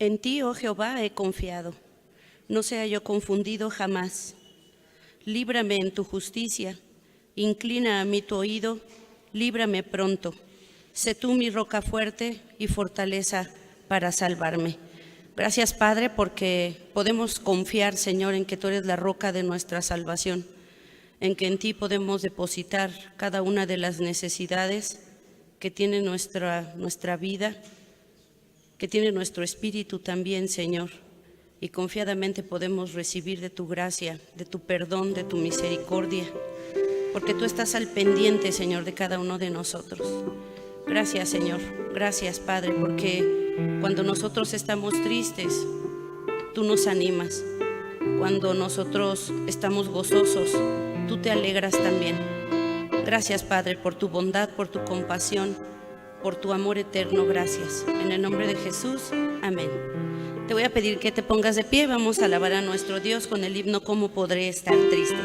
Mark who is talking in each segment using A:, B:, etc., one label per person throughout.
A: En ti, oh Jehová, he confiado, no sea yo confundido jamás. Líbrame en tu justicia, inclina a mí tu oído, líbrame pronto. Sé tú mi roca fuerte y fortaleza para salvarme. Gracias, Padre, porque podemos confiar, Señor, en que tú eres la roca de nuestra salvación, en que en ti podemos depositar cada una de las necesidades que tiene nuestra vida, que tiene nuestro espíritu también, Señor, y confiadamente podemos recibir de tu gracia, de tu perdón, de tu misericordia, porque tú estás al pendiente, Señor, de cada uno de nosotros. Gracias, Señor, gracias, Padre, porque cuando nosotros estamos tristes, tú nos animas. Cuando nosotros estamos gozosos, tú te alegras también. Gracias, Padre, por tu bondad, por tu compasión, por tu amor eterno. Gracias. En el nombre de Jesús, amén. Te voy a pedir que te pongas de pie. Vamos a alabar a nuestro Dios con el himno ¿Cómo podré estar triste?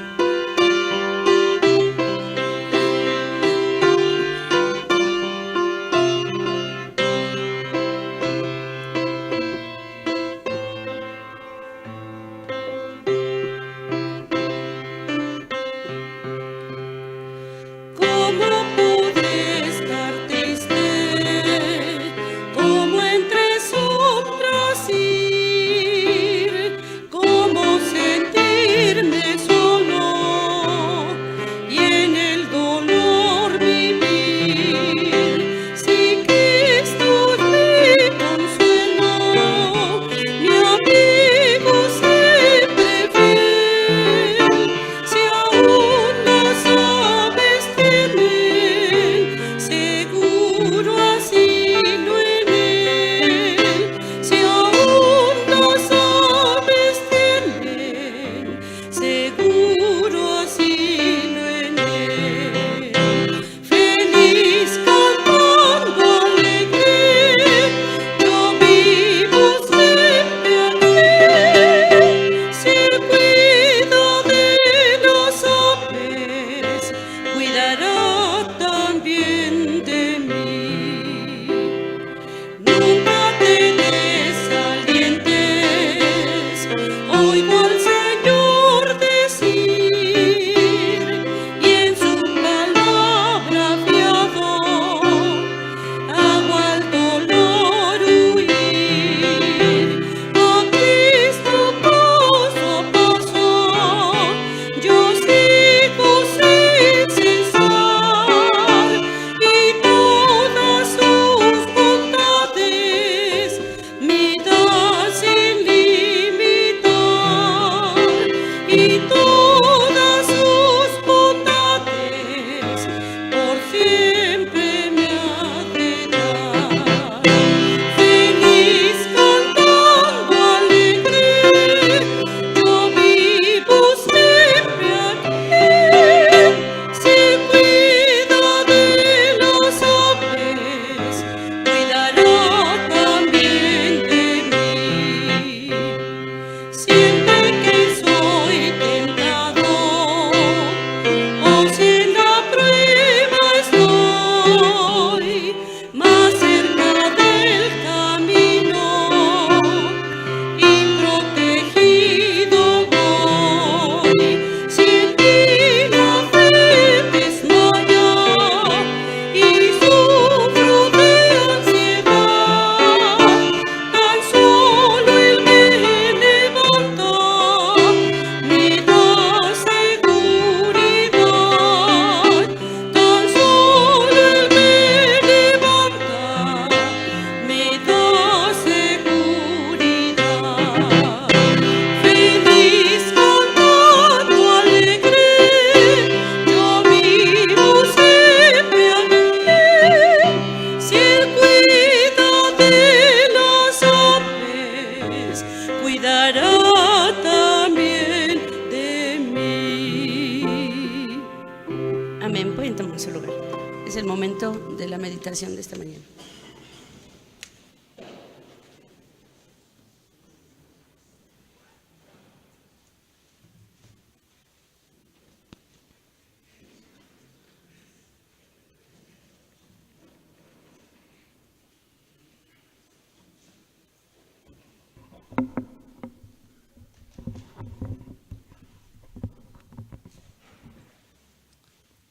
A: De la meditación de esta mañana.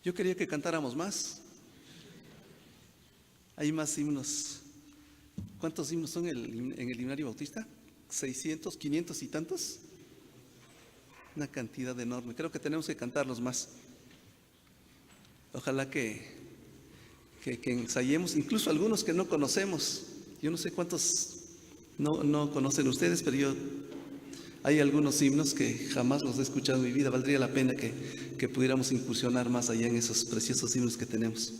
B: Yo quería que cantáramos más. Hay más himnos. ¿Cuántos himnos son en el himnario bautista? 600, 500 y tantos. Una cantidad enorme. Creo que tenemos que cantarlos más. Ojalá que ensayemos, incluso algunos que no conocemos. Yo no sé cuántos no conocen ustedes, pero hay algunos himnos que jamás los he escuchado en mi vida. Valdría la pena que pudiéramos incursionar más allá en esos preciosos himnos que tenemos.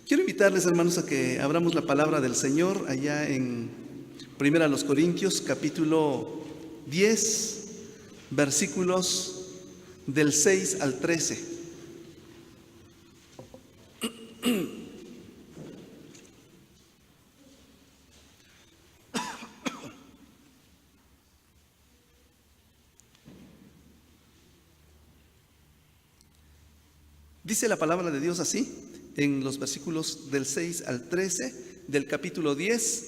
B: Quiero invitarles, hermanos, a que abramos la palabra del Señor allá en 1 Corintios, capítulo 10, versículos del 6 al 13. Dice la palabra de Dios así, en los versículos del 6 al 13 del capítulo 10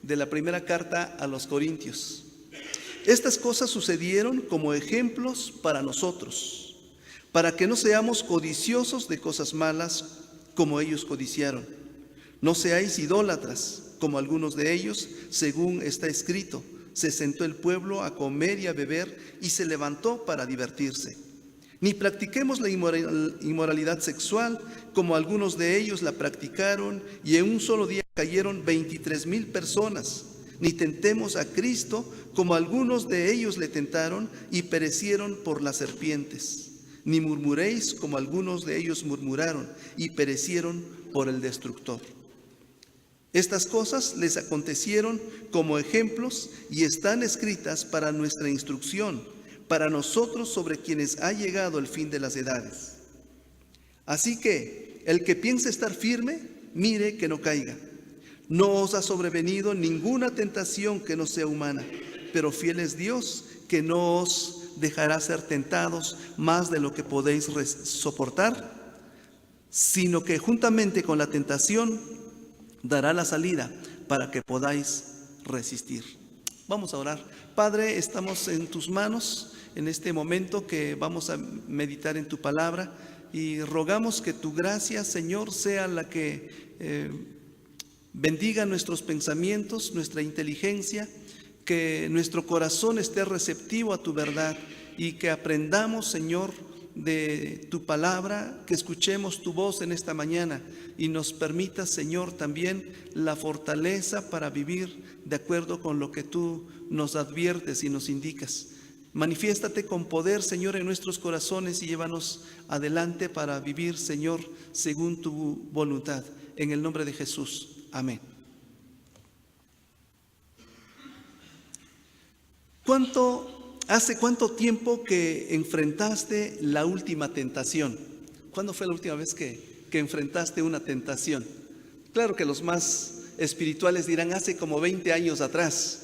B: de la primera carta a los Corintios. Estas cosas sucedieron como ejemplos para nosotros, para que no seamos codiciosos de cosas malas como ellos codiciaron. No seáis idólatras, como algunos de ellos, según está escrito. Se sentó el pueblo a comer y a beber y se levantó para divertirse. Ni practiquemos la inmoralidad sexual, como algunos de ellos la practicaron, y en un solo día cayeron 23,000 personas. Ni tentemos a Cristo, como algunos de ellos le tentaron y perecieron por las serpientes. Ni murmuréis, como algunos de ellos murmuraron y perecieron por el destructor. Estas cosas les acontecieron como ejemplos y están escritas para nuestra instrucción, para nosotros sobre quienes ha llegado el fin de las edades. Así que el que piense estar firme, mire que no caiga. No os ha sobrevenido ninguna tentación que no sea humana, pero fiel es Dios, que no os dejará ser tentados más de lo que podéis soportar, sino que juntamente con la tentación dará la salida para que podáis resistir. Vamos a orar. Padre, estamos en tus manos en este momento que vamos a meditar en tu palabra y rogamos que tu gracia, Señor, sea la que bendiga nuestros pensamientos, nuestra inteligencia, que nuestro corazón esté receptivo a tu verdad y que aprendamos, Señor, de tu palabra, que escuchemos tu voz en esta mañana y nos permita, Señor, también la fortaleza para vivir de acuerdo con lo que tú nos adviertes y nos indicas. Manifiéstate con poder, Señor, en nuestros corazones y llévanos adelante para vivir, Señor, según tu voluntad. En el nombre de Jesús. Amén. ¿Hace cuánto tiempo que enfrentaste la última tentación? ¿Cuándo fue la última vez que enfrentaste una tentación? Claro que los más espirituales dirán hace como 20 años atrás.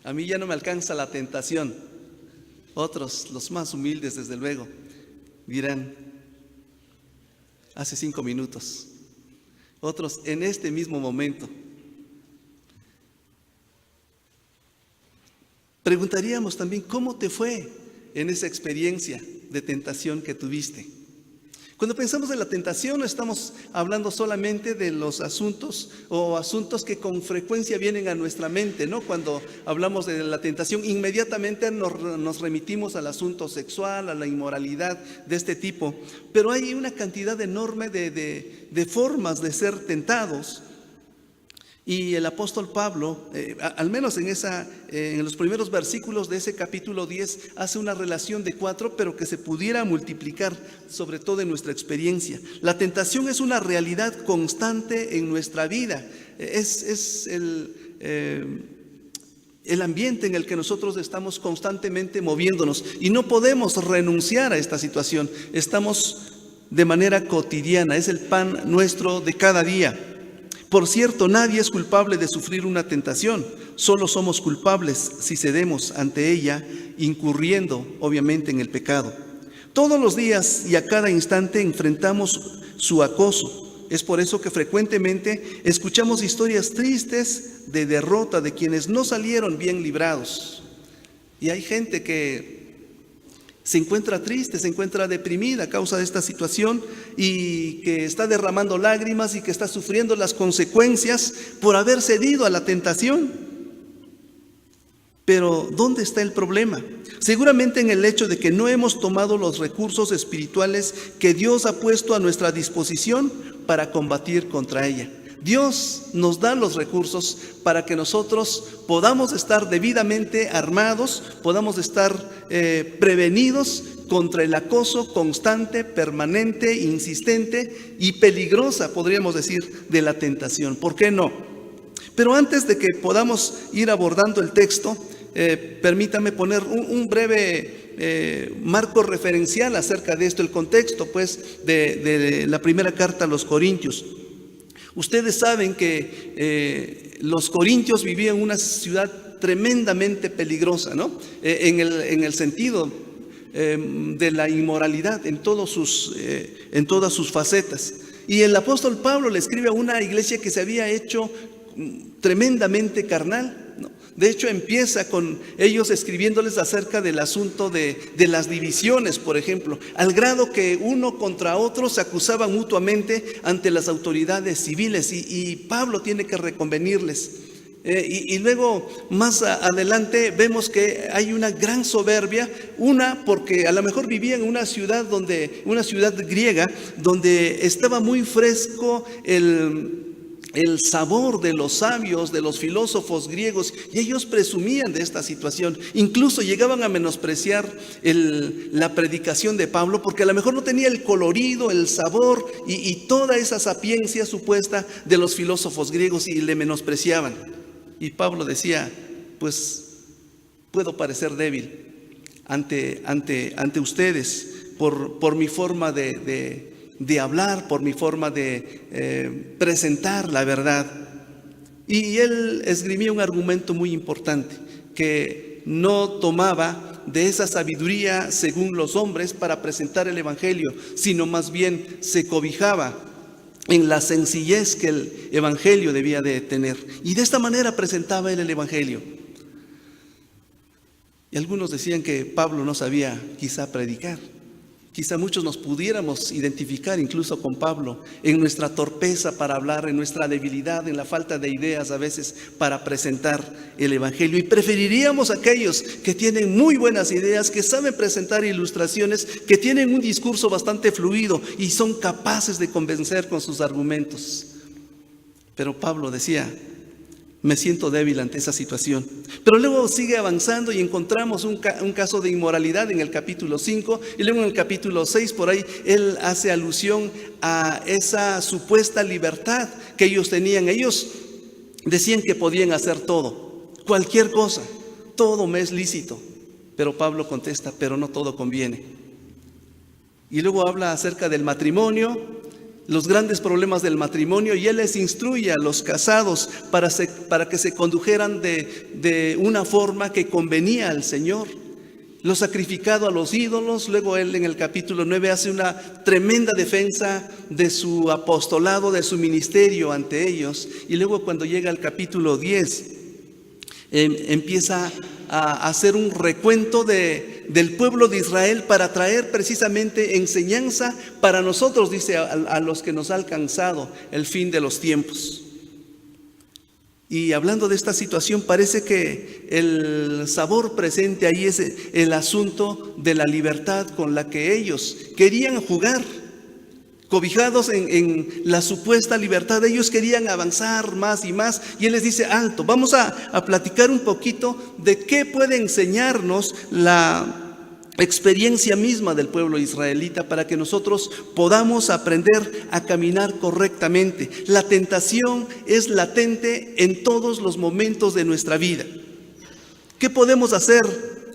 B: A mí ya no me alcanza la tentación. Otros, los más humildes desde luego, dirán hace 5 minutos. Otros en este mismo momento. Preguntaríamos también, ¿cómo te fue en esa experiencia de tentación que tuviste? Cuando pensamos en la tentación, no estamos hablando solamente de los asuntos que con frecuencia vienen a nuestra mente, ¿no? Cuando hablamos de la tentación, inmediatamente nos remitimos al asunto sexual, a la inmoralidad de este tipo. Pero hay una cantidad enorme de formas de ser tentados. Y el apóstol Pablo, al menos en los primeros versículos de ese capítulo 10, hace una relación de 4, pero que se pudiera multiplicar, sobre todo en nuestra experiencia. La tentación es una realidad constante en nuestra vida. Es el ambiente en el que nosotros estamos constantemente moviéndonos y no podemos renunciar a esta situación. Estamos de manera cotidiana, es el pan nuestro de cada día. Por cierto, nadie es culpable de sufrir una tentación, solo somos culpables si cedemos ante ella, incurriendo obviamente en el pecado. Todos los días y a cada instante enfrentamos su acoso. Es por eso que frecuentemente escuchamos historias tristes de derrota de quienes no salieron bien librados. Y hay gente que se encuentra triste, se encuentra deprimida a causa de esta situación y que está derramando lágrimas y que está sufriendo las consecuencias por haber cedido a la tentación. Pero ¿dónde está el problema? Seguramente en el hecho de que no hemos tomado los recursos espirituales que Dios ha puesto a nuestra disposición para combatir contra ella. Dios nos da los recursos para que nosotros podamos estar debidamente armados, podamos estar prevenidos contra el acoso constante, permanente, insistente y peligrosa, podríamos decir, de la tentación. ¿Por qué no? Pero antes de que podamos ir abordando el texto, permítame poner un breve marco referencial acerca de esto, el contexto pues de la primera carta a los Corintios. Ustedes saben que los corintios vivían en una ciudad tremendamente peligrosa, ¿no? En el sentido de la inmoralidad en todas sus facetas. Y el apóstol Pablo le escribe a una iglesia que se había hecho tremendamente carnal, ¿no? De hecho, empieza con ellos escribiéndoles acerca del asunto de las divisiones, por ejemplo, al grado que uno contra otro se acusaban mutuamente ante las autoridades civiles y Pablo tiene que reconvenirles. Y luego más adelante vemos que hay una gran soberbia, porque a lo mejor vivían en una ciudad griega, donde estaba muy fresco el sabor de los sabios, de los filósofos griegos, y ellos presumían de esta situación. Incluso llegaban a menospreciar la predicación de Pablo, porque a lo mejor no tenía el colorido, el sabor y toda esa sapiencia supuesta de los filósofos griegos, y le menospreciaban. Y Pablo decía, pues puedo parecer débil ante ustedes por mi forma de hablar, por mi forma de presentar la verdad. Y él esgrimía un argumento muy importante, que no tomaba de esa sabiduría según los hombres para presentar el evangelio, sino más bien se cobijaba en la sencillez que el evangelio debía de tener. Y de esta manera presentaba él el evangelio. Y algunos decían que Pablo no sabía quizá predicar. Quizá muchos nos pudiéramos identificar incluso con Pablo en nuestra torpeza para hablar, en nuestra debilidad, en la falta de ideas a veces para presentar el evangelio. Y preferiríamos a aquellos que tienen muy buenas ideas, que saben presentar ilustraciones, que tienen un discurso bastante fluido y son capaces de convencer con sus argumentos. Pero Pablo decía, me siento débil ante esa situación. Pero luego sigue avanzando y encontramos un caso de inmoralidad en el capítulo 5, y luego en el capítulo 6 por ahí él hace alusión a esa supuesta libertad que ellos tenían. Ellos decían que podían hacer todo, cualquier cosa, todo me es lícito. Pero Pablo contesta, pero no todo conviene. Y luego habla acerca del matrimonio, los grandes problemas del matrimonio, y él les instruye a los casados para que se condujeran de una forma que convenía al Señor. Lo sacrificado a los ídolos. Luego él en el capítulo 9 hace una tremenda defensa de su apostolado, de su ministerio ante ellos. Y luego cuando llega al capítulo 10, empieza a hacer un recuento del pueblo de Israel para traer precisamente enseñanza para nosotros, dice, a los que nos ha alcanzado el fin de los tiempos. Y hablando de esta situación, parece que el sabor presente ahí es el asunto de la libertad con la que ellos querían jugar. Cobijados en la supuesta libertad, ellos querían avanzar más y más, y él les dice, alto, vamos a platicar un poquito de qué puede enseñarnos la experiencia misma del pueblo israelita para que nosotros podamos aprender a caminar correctamente. La tentación es latente en todos los momentos de nuestra vida. ¿Qué podemos hacer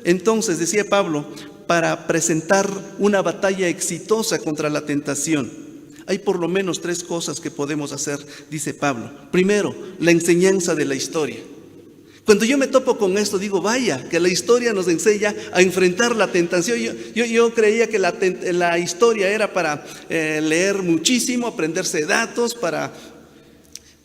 B: entonces, decía Pablo, para presentar una batalla exitosa contra la tentación? Hay por lo menos 3 cosas que podemos hacer, dice Pablo. Primero, la enseñanza de la historia. Cuando yo me topo con esto, digo, vaya, que la historia nos enseña a enfrentar la tentación. Yo creía que la historia era para leer muchísimo, aprenderse datos, para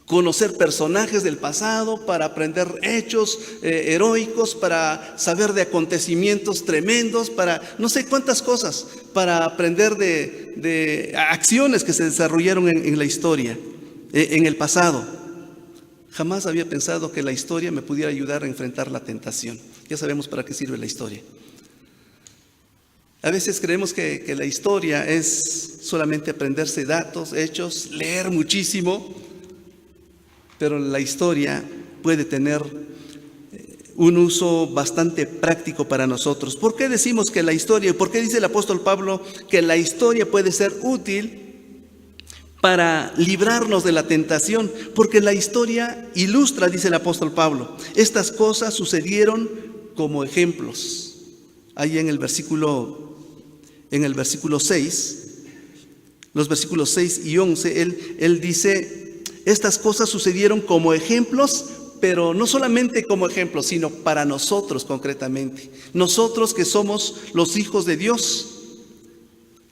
B: conocer personajes del pasado, para aprender hechos heroicos, para saber de acontecimientos tremendos, para no sé cuántas cosas, para aprender de acciones que se desarrollaron en la historia, en el pasado. Jamás había pensado que la historia me pudiera ayudar a enfrentar la tentación. Ya sabemos para qué sirve la historia. A veces creemos que la historia es solamente aprenderse datos, hechos, leer muchísimo, pero la historia puede tener un uso bastante práctico para nosotros. ¿Por qué decimos que la historia, por qué dice el apóstol Pablo que la historia puede ser útil para librarnos de la tentación? Porque la historia ilustra, dice el apóstol Pablo, estas cosas sucedieron como ejemplos. Ahí en el versículo 6, los versículos 6 y 11, él dice: estas cosas sucedieron como ejemplos, pero no solamente como ejemplos, sino para nosotros concretamente. Nosotros que somos los hijos de Dios.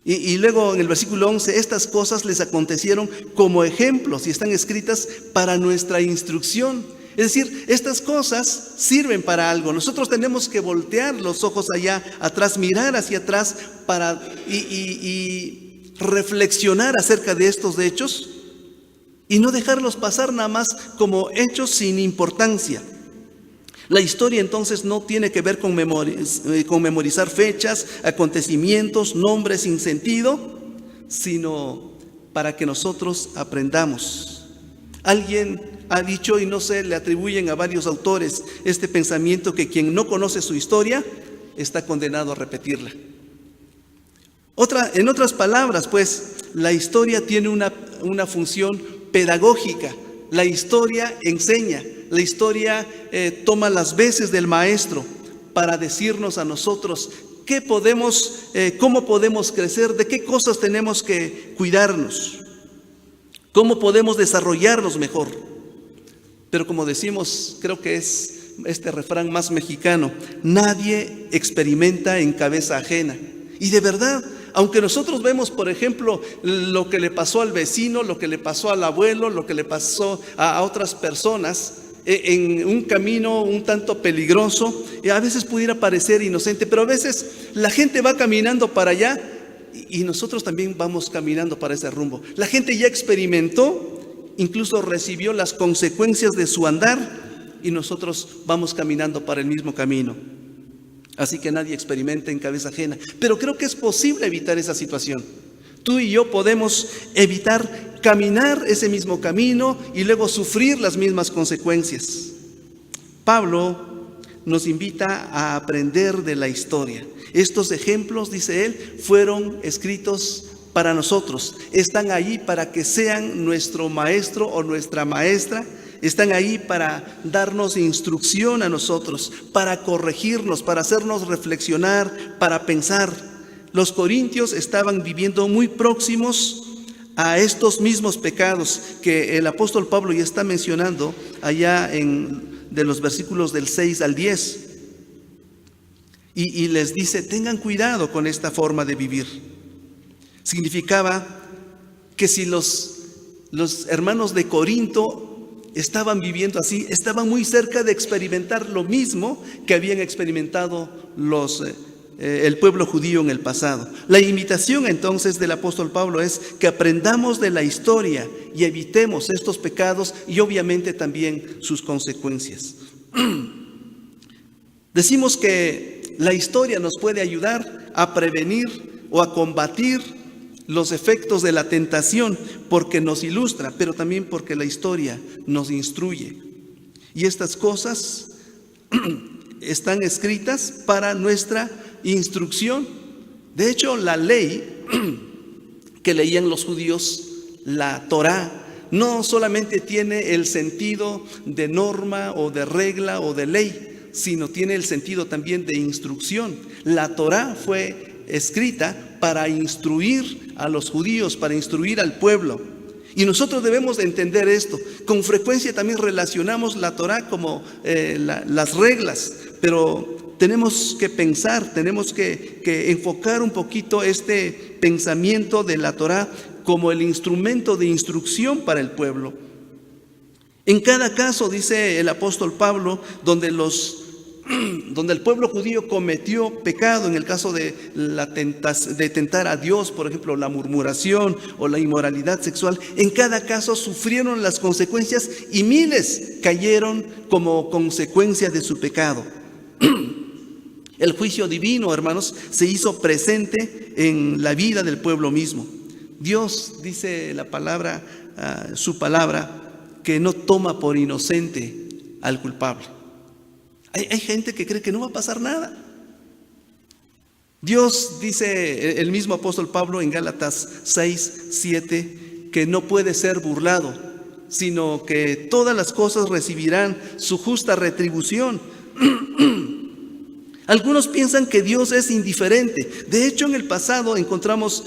B: Y luego en el versículo 11, estas cosas les acontecieron como ejemplos y están escritas para nuestra instrucción. Es decir, estas cosas sirven para algo. Nosotros tenemos que voltear los ojos allá atrás, mirar hacia atrás y reflexionar acerca de estos hechos. Y no dejarlos pasar nada más como hechos sin importancia. La historia entonces no tiene que ver con memorizar fechas, acontecimientos, nombres sin sentido, sino para que nosotros aprendamos. Alguien ha dicho, y no sé, le atribuyen a varios autores este pensamiento, que quien no conoce su historia está condenado a repetirla. En otras palabras, pues, la historia tiene una función pedagógica. La historia enseña, la historia toma las veces del maestro para decirnos a nosotros cómo podemos crecer, de qué cosas tenemos que cuidarnos, cómo podemos desarrollarnos mejor. Pero como decimos, creo que es este refrán más mexicano: nadie experimenta en cabeza ajena. Y de verdad, aunque nosotros vemos, por ejemplo, lo que le pasó al vecino, lo que le pasó al abuelo, lo que le pasó a otras personas en un camino un tanto peligroso, a veces pudiera parecer inocente, pero a veces la gente va caminando para allá y nosotros también vamos caminando para ese rumbo. La gente ya experimentó, incluso recibió las consecuencias de su andar, y nosotros vamos caminando para el mismo camino. Así que nadie experimenta en cabeza ajena. Pero creo que es posible evitar esa situación. Tú y yo podemos evitar caminar ese mismo camino y luego sufrir las mismas consecuencias. Pablo nos invita a aprender de la historia. Estos ejemplos, dice él, fueron escritos para nosotros. Están ahí para que sean nuestro maestro o nuestra maestra. Están ahí para darnos instrucción a nosotros, para corregirnos, para hacernos reflexionar, para pensar. Los corintios estaban viviendo muy próximos a estos mismos pecados que el apóstol Pablo ya está mencionando allá de los versículos del 6 al 10. Y les dice: tengan cuidado con esta forma de vivir. Significaba que si los hermanos de Corinto estaban viviendo así, estaban muy cerca de experimentar lo mismo que habían experimentado el pueblo judío en el pasado. La invitación entonces del apóstol Pablo es que aprendamos de la historia y evitemos estos pecados y obviamente también sus consecuencias. Decimos que la historia nos puede ayudar a prevenir o a combatir los efectos de la tentación, porque nos ilustra, pero también porque la historia nos instruye. Y estas cosas están escritas para nuestra instrucción. De hecho, la ley que leían los judíos, la Torá, no solamente tiene el sentido de norma o de regla o de ley, sino tiene el sentido también de instrucción. La Torá fue escrita para instruir a los judíos, para instruir al pueblo. Y nosotros debemos de entender esto. Con frecuencia también relacionamos la Torá como las reglas, pero tenemos que pensar, tenemos que enfocar un poquito este pensamiento de la Torá como el instrumento de instrucción para el pueblo. En cada caso, dice el apóstol Pablo, donde el pueblo judío cometió pecado, en el caso de tentar a Dios, por ejemplo, la murmuración o la inmoralidad sexual, en cada caso sufrieron las consecuencias y miles cayeron como consecuencia de su pecado. El juicio divino, hermanos, se hizo presente en la vida del pueblo mismo. Dios, dice la palabra, su palabra, que no toma por inocente al culpable. Hay gente que cree que no va a pasar nada. Dios, dice el mismo apóstol Pablo en Gálatas 6:7, que no puede ser burlado, sino que todas las cosas recibirán su justa retribución. Algunos piensan que Dios es indiferente. De hecho, en el pasado encontramos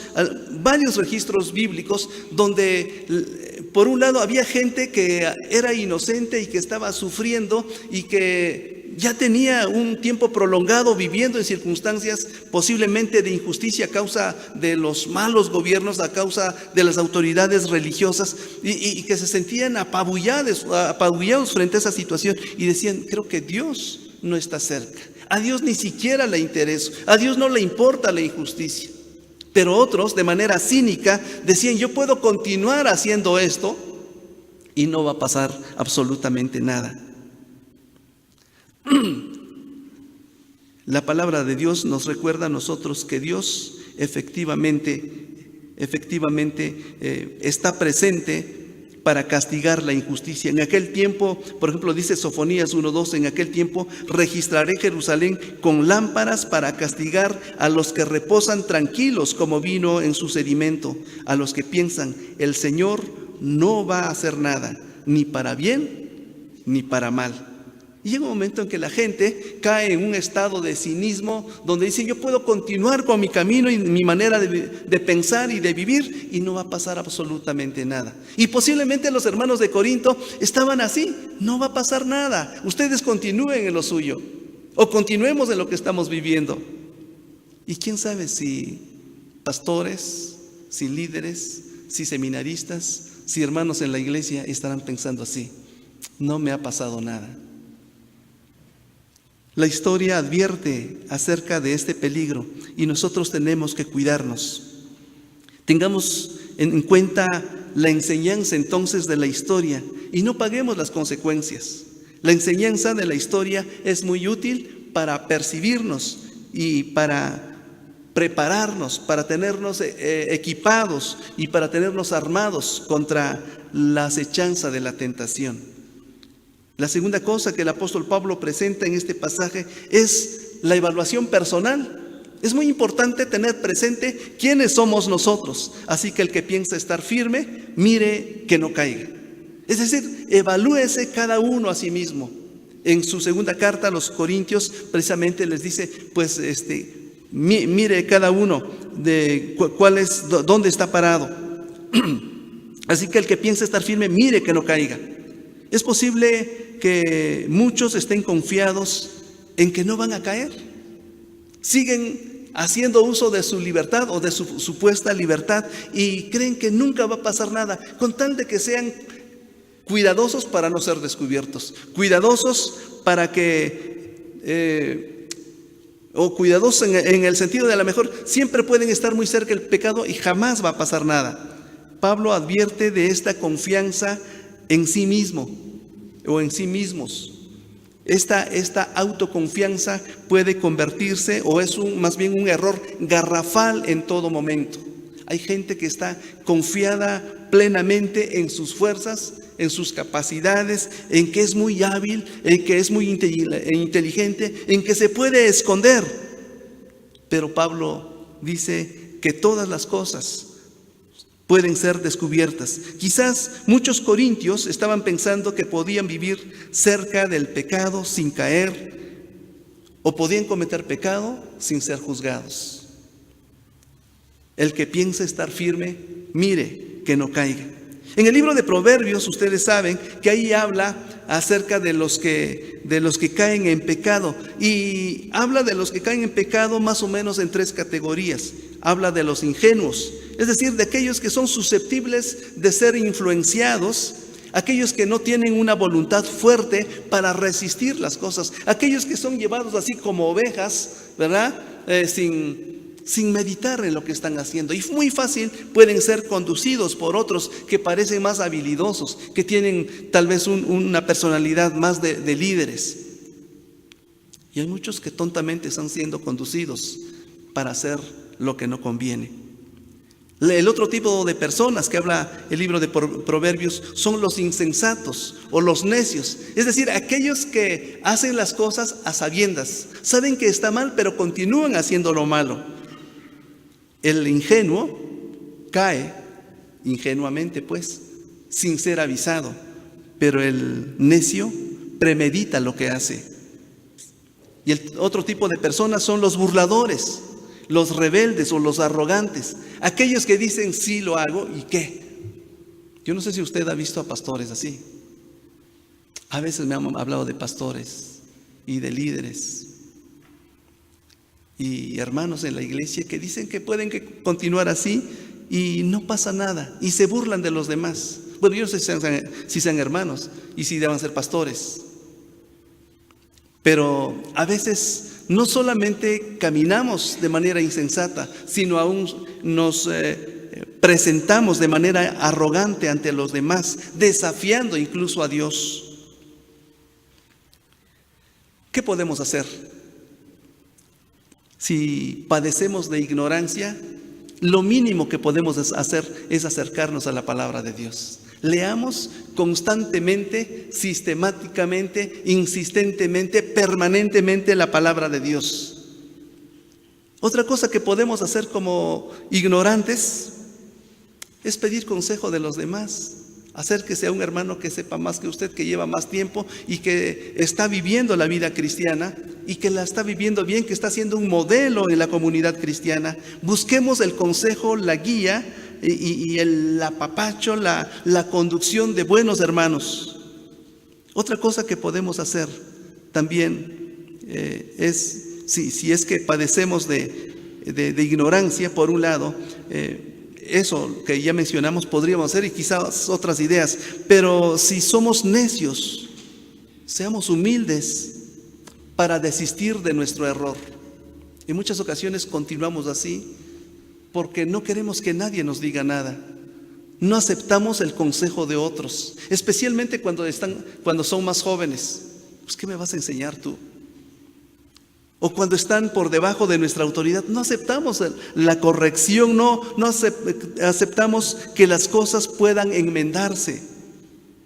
B: varios registros bíblicos donde, por un lado, había gente que era inocente y que estaba sufriendo y que ya tenía un tiempo prolongado viviendo en circunstancias posiblemente de injusticia a causa de los malos gobiernos, a causa de las autoridades religiosas, y que se sentían apabullados frente a esa situación y decían: creo que Dios no está cerca. A Dios ni siquiera le interesa, a Dios no le importa la injusticia. Pero otros, de manera cínica, decían: yo puedo continuar haciendo esto y no va a pasar absolutamente nada. La palabra de Dios nos recuerda a nosotros que Dios efectivamente está presente para castigar la injusticia. En aquel tiempo, por ejemplo, dice Sofonías 1:2, en aquel tiempo registraré Jerusalén con lámparas para castigar a los que reposan tranquilos como vino en su sedimento, a los que piensan: el Señor no va a hacer nada, ni para bien ni para mal. Y llega un momento en que la gente cae en un estado de cinismo donde dice: yo puedo continuar con mi camino y mi manera de pensar y de vivir y no va a pasar absolutamente nada. Y posiblemente los hermanos de Corinto estaban así: no va a pasar nada, ustedes continúen en lo suyo o continuemos en lo que estamos viviendo. Y quién sabe si pastores, si líderes, si seminaristas, si hermanos en la iglesia estarán pensando así: no me ha pasado nada. La historia advierte acerca de este peligro y nosotros tenemos que cuidarnos. Tengamos en cuenta la enseñanza entonces de la historia y no paguemos las consecuencias. La enseñanza de la historia es muy útil para percibirnos y para prepararnos, para tenernos equipados y para tenernos armados contra la acechanza de la tentación. La segunda cosa que el apóstol Pablo presenta en este pasaje es la evaluación personal. Es muy importante tener presente quiénes somos nosotros. Así que el que piensa estar firme, mire que no caiga. Es decir, evalúese cada uno a sí mismo. En su segunda carta a los Corintios precisamente les dice: pues mire cada uno de dónde está parado. Así que el que piensa estar firme, mire que no caiga. Es posible que muchos estén confiados en que no van a caer. Siguen haciendo uso de su libertad o de su supuesta libertad y creen que nunca va a pasar nada, con tal de que sean cuidadosos para no ser descubiertos, cuidadosos para que cuidadosos en el sentido de a lo mejor siempre pueden estar muy cerca del pecado y jamás va a pasar nada. Pablo advierte de esta confianza en sí mismo o en sí mismos. Esta autoconfianza puede convertirse, o es más bien un error garrafal en todo momento. Hay gente que está confiada plenamente en sus fuerzas, en sus capacidades, en que es muy hábil, en que es muy inteligente, en que se puede esconder. Pero Pablo dice que todas las cosas pueden ser descubiertas. Quizás muchos corintios estaban pensando que podían vivir cerca del pecado sin caer, o podían cometer pecado sin ser juzgados. El que piensa estar firme, mire que no caiga. En el libro de Proverbios, ustedes saben que ahí habla acerca de los que caen en pecado, y habla de los que caen en pecado más o menos en 3 categorías. Habla de los ingenuos, es decir, de aquellos que son susceptibles de ser influenciados, aquellos que no tienen una voluntad fuerte para resistir las cosas, aquellos que son llevados así como ovejas, ¿verdad? Sin meditar en lo que están haciendo. Y muy fácil pueden ser conducidos por otros que parecen más habilidosos, que tienen tal vez una personalidad más de líderes. Y hay muchos que tontamente están siendo conducidos para hacer lo que no conviene. El otro tipo de personas que habla el libro de Proverbios son los insensatos o los necios. Es decir, aquellos que hacen las cosas a sabiendas. Saben que está mal, pero continúan haciendo lo malo. El ingenuo cae ingenuamente, pues, sin ser avisado. Pero el necio premedita lo que hace. Y el otro tipo de personas son los burladores, los rebeldes o los arrogantes, aquellos que dicen sí lo hago y qué. Yo no sé si usted ha visto a pastores así. A veces me han hablado de pastores y de líderes y hermanos en la iglesia que dicen que pueden continuar así y no pasa nada y se burlan de los demás. Bueno, yo no sé si sean hermanos y si deban ser pastores, pero a veces no solamente caminamos de manera insensata, sino aún nos presentamos de manera arrogante ante los demás, desafiando incluso a Dios. ¿Qué podemos hacer? Si padecemos de ignorancia, lo mínimo que podemos hacer es acercarnos a la palabra de Dios. Leamos constantemente, sistemáticamente, insistentemente, permanentemente la palabra de Dios. Otra cosa que podemos hacer como ignorantes es pedir consejo de los demás. Acérquese a un hermano que sepa más que usted, que lleva más tiempo y que está viviendo la vida cristiana y que la está viviendo bien, que está siendo un modelo en la comunidad cristiana. Busquemos el consejo, la guía y el apapacho, la conducción de buenos hermanos. Otra cosa que podemos hacer también es, si es que padecemos de ignorancia, por un lado, eso que ya mencionamos podríamos hacer y quizás otras ideas, pero si somos necios, seamos humildes para desistir de nuestro error. En muchas ocasiones continuamos así porque no queremos que nadie nos diga nada. No aceptamos el consejo de otros, especialmente cuando son más jóvenes. Pues, ¿qué me vas a enseñar tú? O cuando están por debajo de nuestra autoridad, no aceptamos la corrección, no aceptamos que las cosas puedan enmendarse.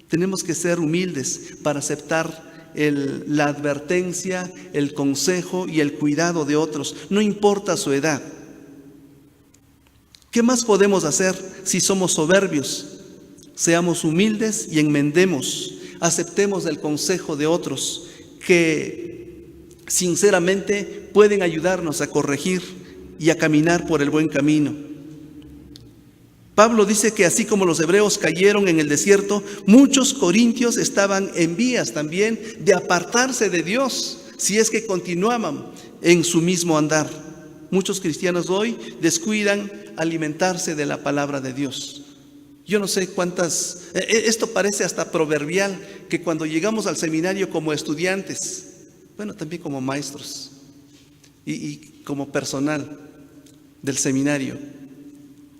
B: Tenemos que ser humildes para aceptar la advertencia, el consejo y el cuidado de otros, no importa su edad. ¿Qué más podemos hacer si somos soberbios? Seamos humildes y enmendemos, aceptemos el consejo de otros que sinceramente pueden ayudarnos a corregir y a caminar por el buen camino. Pablo dice que así como los hebreos cayeron en el desierto, muchos corintios estaban en vías también de apartarse de Dios si es que continuaban en su mismo andar. Muchos cristianos hoy descuidan alimentarse de la palabra de Dios. Yo no sé cuántas, esto parece hasta proverbial, que cuando llegamos al seminario como estudiantes, bueno, también como maestros y como personal del seminario,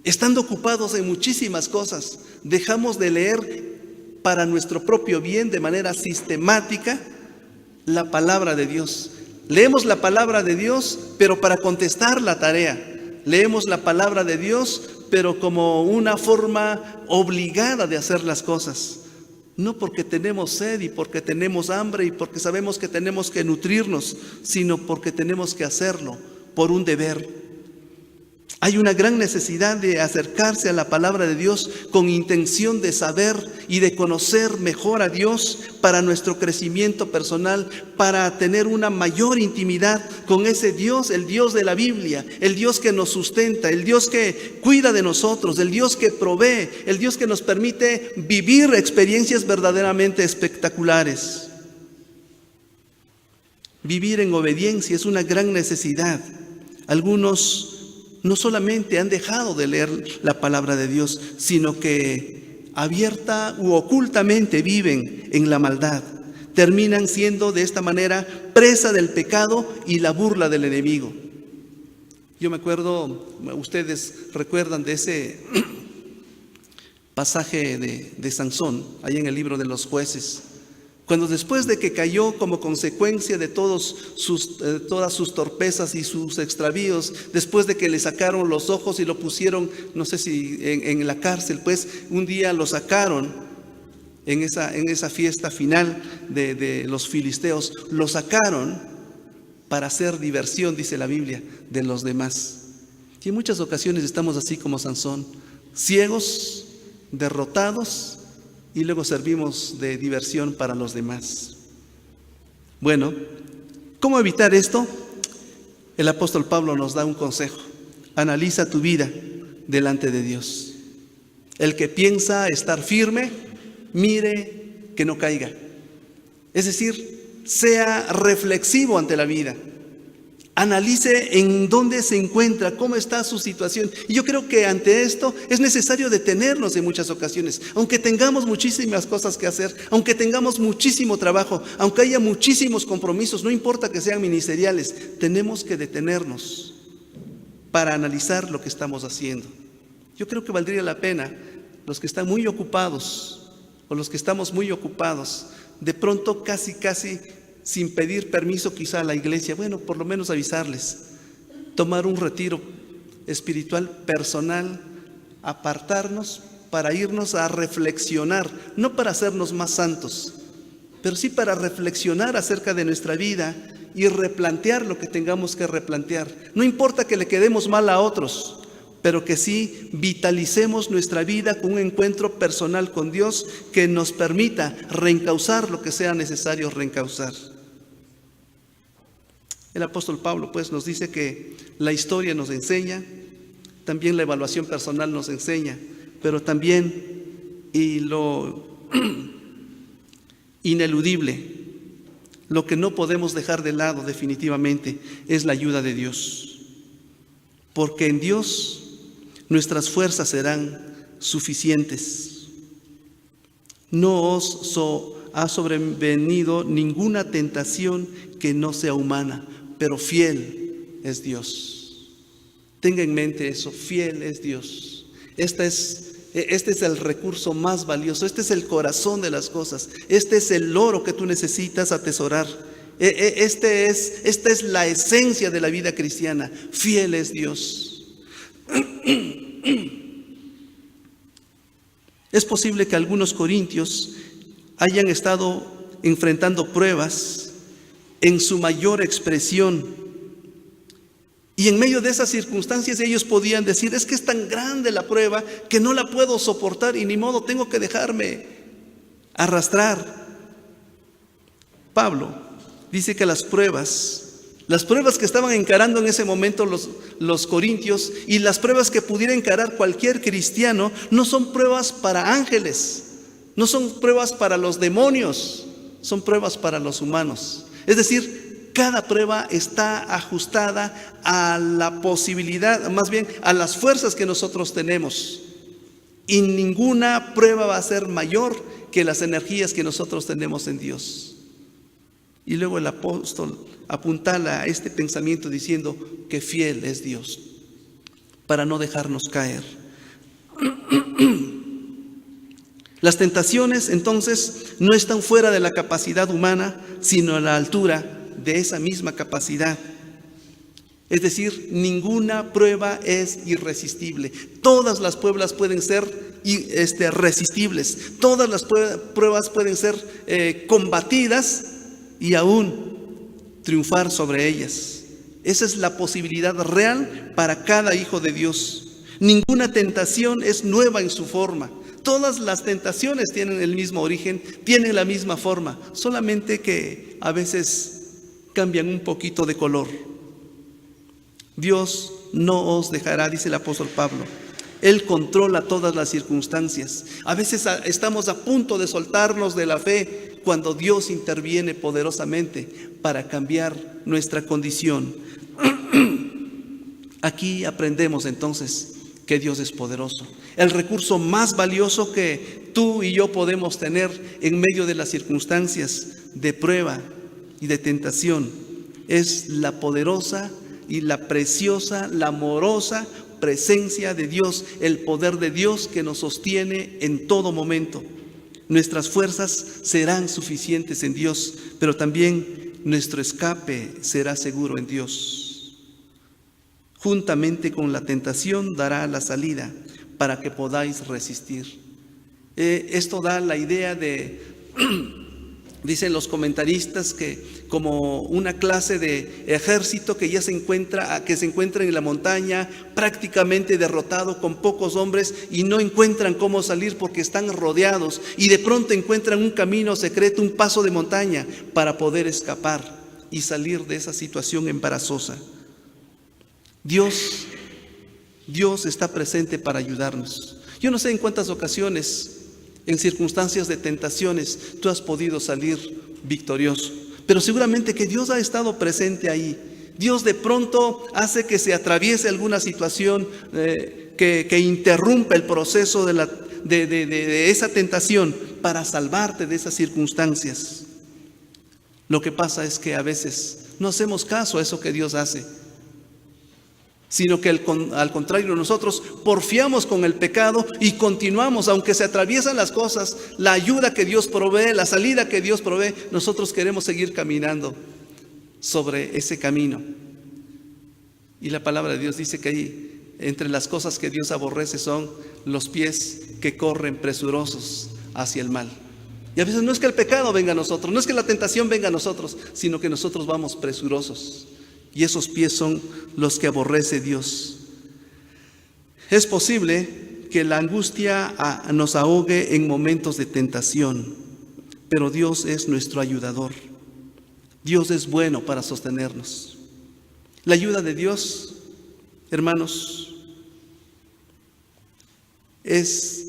B: estando ocupados en muchísimas cosas, dejamos de leer para nuestro propio bien de manera sistemática la palabra de Dios. Leemos la palabra de Dios, pero para contestar la tarea. Leemos la palabra de Dios, pero como una forma obligada de hacer las cosas. No porque tenemos sed y porque tenemos hambre y porque sabemos que tenemos que nutrirnos, sino porque tenemos que hacerlo por un deber. Hay una gran necesidad de acercarse a la palabra de Dios con intención de saber y de conocer mejor a Dios para nuestro crecimiento personal, para tener una mayor intimidad con ese Dios, el Dios de la Biblia, el Dios que nos sustenta, el Dios que cuida de nosotros, el Dios que provee, el Dios que nos permite vivir experiencias verdaderamente espectaculares. Vivir en obediencia es una gran necesidad. Algunos no solamente han dejado de leer la palabra de Dios, sino que abierta u ocultamente viven en la maldad, terminan siendo de esta manera presa del pecado y la burla del enemigo. Yo me acuerdo, ustedes recuerdan de ese pasaje de Sansón, ahí en el libro de los Jueces, cuando después de que cayó como consecuencia de todas sus torpezas y sus extravíos, después de que le sacaron los ojos y lo pusieron, no sé si en la cárcel, pues un día lo sacaron en esa fiesta final de los filisteos, lo sacaron para hacer diversión, dice la Biblia, de los demás. Y en muchas ocasiones estamos así como Sansón, ciegos, derrotados, y luego servimos de diversión para los demás. Bueno, ¿cómo evitar esto? El apóstol Pablo nos da un consejo. Analiza tu vida delante de Dios. El que piensa estar firme, mire que no caiga. Es decir, sea reflexivo ante la vida. Analice en dónde se encuentra, cómo está su situación. Y yo creo que ante esto es necesario detenernos en muchas ocasiones. Aunque tengamos muchísimas cosas que hacer, aunque tengamos muchísimo trabajo, aunque haya muchísimos compromisos, no importa que sean ministeriales, tenemos que detenernos para analizar lo que estamos haciendo. Yo creo que valdría la pena, los que están muy ocupados o los que estamos muy ocupados, de pronto casi sin pedir permiso quizá a la iglesia, bueno, por lo menos avisarles, tomar un retiro espiritual personal, apartarnos para irnos a reflexionar, no para hacernos más santos, pero sí para reflexionar acerca de nuestra vida y replantear lo que tengamos que replantear. No importa que le quedemos mal a otros, pero que sí vitalicemos nuestra vida con un encuentro personal con Dios que nos permita reencauzar lo que sea necesario reencauzar. El apóstol Pablo pues nos dice que la historia nos enseña, también la evaluación personal nos enseña, pero también, y lo ineludible, lo que no podemos dejar de lado definitivamente es la ayuda de Dios, porque en Dios nuestras fuerzas serán suficientes. No os ha sobrevenido ninguna tentación que no sea humana, pero fiel es Dios. Tenga en mente eso, fiel es Dios. Este es el recurso más valioso, este es el corazón de las cosas, este es el oro que tú necesitas atesorar. Esta es la esencia de la vida cristiana, fiel es Dios. Es posible que algunos corintios hayan estado enfrentando pruebas en su mayor expresión, y en medio de esas circunstancias ellos podían decir: es que es tan grande la prueba que no la puedo soportar y ni modo, tengo que dejarme arrastrar. Pablo dice que las pruebas que estaban encarando en ese momento los corintios, y las pruebas que pudiera encarar cualquier cristiano, no son pruebas para ángeles, no son pruebas para los demonios, son pruebas para los humanos. Es decir, cada prueba está ajustada a la posibilidad, más bien a las fuerzas que nosotros tenemos, y ninguna prueba va a ser mayor que las energías que nosotros tenemos en Dios. Y luego el apóstol apuntala a este pensamiento diciendo que fiel es Dios para no dejarnos caer. Las tentaciones entonces no están fuera de la capacidad humana, sino a la altura de esa misma capacidad. Es decir, ninguna prueba es irresistible. Todas las pruebas pueden ser resistibles. Todas las pruebas pueden ser combatidas y aún triunfar sobre ellas. Esa es la posibilidad real para cada hijo de Dios. Ninguna tentación es nueva en su forma. Todas las tentaciones tienen el mismo origen, tienen la misma forma, solamente que a veces cambian un poquito de color. Dios no os dejará, dice el apóstol Pablo. Él controla todas las circunstancias. A veces estamos a punto de soltarnos de la fe cuando Dios interviene poderosamente para cambiar nuestra condición. Aquí aprendemos entonces que Dios es poderoso. El recurso más valioso que tú y yo podemos tener en medio de las circunstancias de prueba y de tentación es la poderosa y la preciosa, la amorosa presencia de Dios, el poder de Dios que nos sostiene en todo momento. Nuestras fuerzas serán suficientes en Dios, pero también nuestro escape será seguro en Dios. Juntamente con la tentación dará la salida para que podáis resistir. Esto da la idea de, dicen los comentaristas, que como una clase de ejército que ya se encuentra en la montaña, prácticamente derrotado, con pocos hombres, y no encuentran cómo salir porque están rodeados, y de pronto encuentran un camino secreto, un paso de montaña para poder escapar y salir de esa situación embarazosa. Dios está presente para ayudarnos. Yo no sé en cuántas ocasiones, en circunstancias de tentaciones, tú has podido salir victorioso, pero seguramente que Dios ha estado presente ahí. Dios de pronto hace que se atraviese alguna situación que interrumpa el proceso de esa tentación para salvarte de esas circunstancias. Lo que pasa es que a veces no hacemos caso a eso que Dios hace, sino que al contrario, nosotros porfiamos con el pecado y continuamos, aunque se atraviesan las cosas, la ayuda que Dios provee, la salida que Dios provee, nosotros queremos seguir caminando sobre ese camino. Y la palabra de Dios dice que ahí, entre las cosas que Dios aborrece, son los pies que corren presurosos hacia el mal. Y a veces no es que el pecado venga a nosotros, no es que la tentación venga a nosotros, sino que nosotros vamos presurosos. Y esos pies son los que aborrece Dios. Es posible que la angustia nos ahogue en momentos de tentación, pero Dios es nuestro ayudador. Dios es bueno para sostenernos. La ayuda de Dios, hermanos, es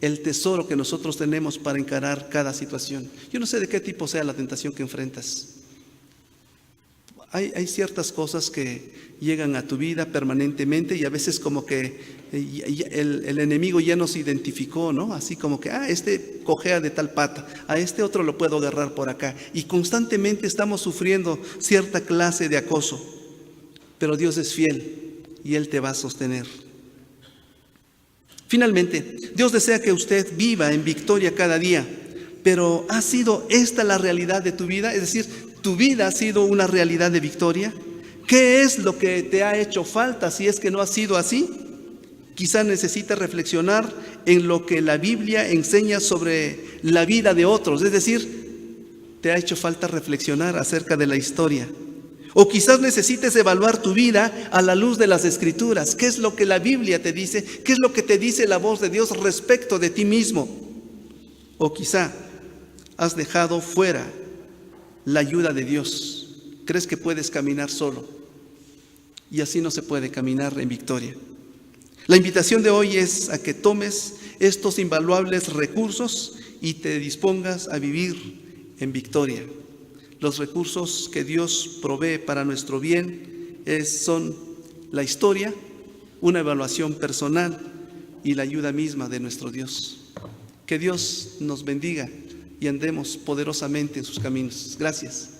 B: el tesoro que nosotros tenemos para encarar cada situación. Yo no sé de qué tipo sea la tentación que enfrentas. Hay ciertas cosas que llegan a tu vida permanentemente y a veces como que el enemigo ya nos identificó, ¿no? Así como que, este cojea de tal pata, a este otro lo puedo agarrar por acá. Y constantemente estamos sufriendo cierta clase de acoso. Pero Dios es fiel y Él te va a sostener. Finalmente, Dios desea que usted viva en victoria cada día. Pero ¿ha sido esta la realidad de tu vida? Es decir, ¿tu vida ha sido una realidad de victoria? ¿Qué es lo que te ha hecho falta si es que no ha sido así? Quizás necesitas reflexionar en lo que la Biblia enseña sobre la vida de otros. Es decir, te ha hecho falta reflexionar acerca de la historia. O quizás necesites evaluar tu vida a la luz de las Escrituras. ¿Qué es lo que la Biblia te dice? ¿Qué es lo que te dice la voz de Dios respecto de ti mismo? O quizá has dejado fuera la ayuda de Dios. ¿Crees que puedes caminar solo? Y así no se puede caminar en victoria. La invitación de hoy es a que tomes estos invaluables recursos y te dispongas a vivir en victoria. Los recursos que Dios provee para nuestro bien son la historia, una evaluación personal y la ayuda misma de nuestro Dios. Que Dios nos bendiga y andemos poderosamente en sus caminos. Gracias.